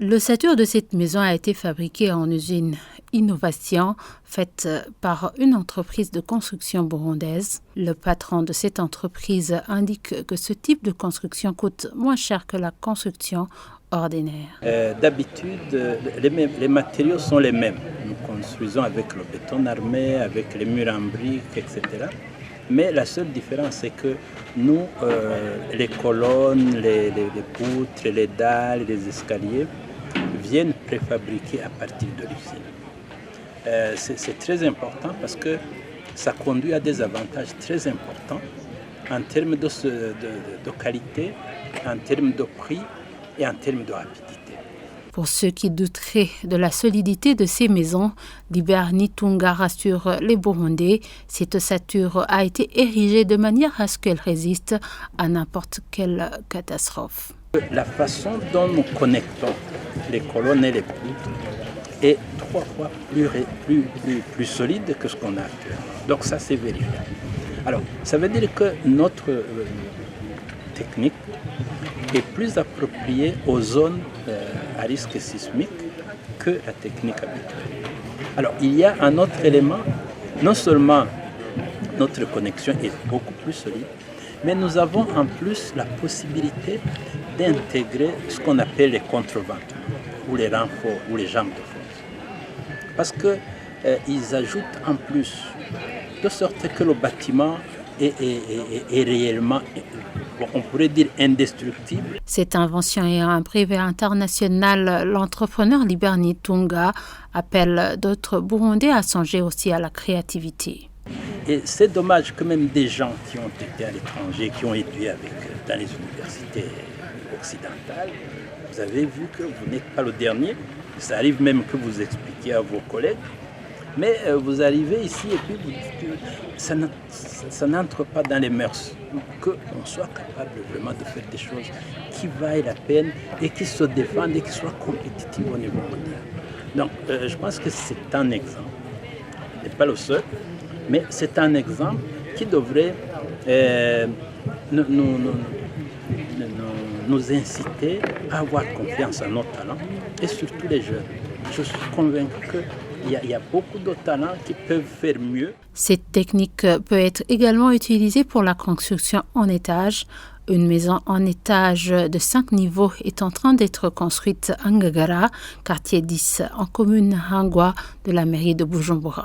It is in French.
L'ossature de cette maison a été fabriquée en usine Innovation, faite par une entreprise de construction burundaise. Le patron de cette entreprise indique que ce type de construction coûte moins cher que la construction ordinaire. D'habitude, les matériaux sont les mêmes. Nous construisons avec le béton armé, avec les murs en briques, etc. Mais la seule différence, c'est que nous, les colonnes, les poutres, les dalles, les escaliers viennent préfabriqués à partir de l'usine. C'est très important parce que ça conduit à des avantages très importants en termes de qualité, en termes de prix et en termes de rapidité. Pour ceux qui douteraient de la solidité de ces maisons, Libert Nitunga rassure les Burundais, cette ossature a été érigée de manière à ce qu'elle résiste à n'importe quelle catastrophe. La façon dont nous connectons les colonnes et les poutres est 3 fois plus solide que ce qu'on a actuellement. Donc ça, c'est vérifiable. Alors, ça veut dire que notre technique est plus appropriée aux zones à risque sismique que la technique habituelle. Alors, il y a un autre élément, non seulement notre connexion est beaucoup plus solide, mais nous avons en plus la possibilité d'intégrer ce qu'on appelle les contrevents, ou les renforts, ou les jambes de force. Parce qu'ils ajoutent en plus, de sorte que le bâtiment est réellement, on pourrait dire, indestructible. Cette invention est un brevet international. L'entrepreneur Libert Nitunga appelle d'autres Burundais à songer aussi à la créativité. Et c'est dommage que même des gens qui ont été à l'étranger, qui ont étudié dans les universités occidentales, vous avez vu que vous n'êtes pas le dernier. Ça arrive même que vous expliquiez à vos collègues. Mais vous arrivez ici et puis vous dites que ça n'entre pas dans les mœurs. Qu'on soit capable vraiment de faire des choses qui vaillent la peine et qui se défendent et qui soient compétitives au niveau mondial. Donc je pense que c'est un exemple. Ce n'est pas le seul, mais c'est un exemple qui devrait nous inciter à avoir confiance en nos talents et surtout les jeunes. Je suis convaincu qu'il y a beaucoup de talents qui peuvent faire mieux. Cette technique peut être également utilisée pour la construction en étage. Une maison en étage de 5 niveaux est en train d'être construite à Ngagara, quartier 10, en commune Hangwa de la mairie de Bujumbura.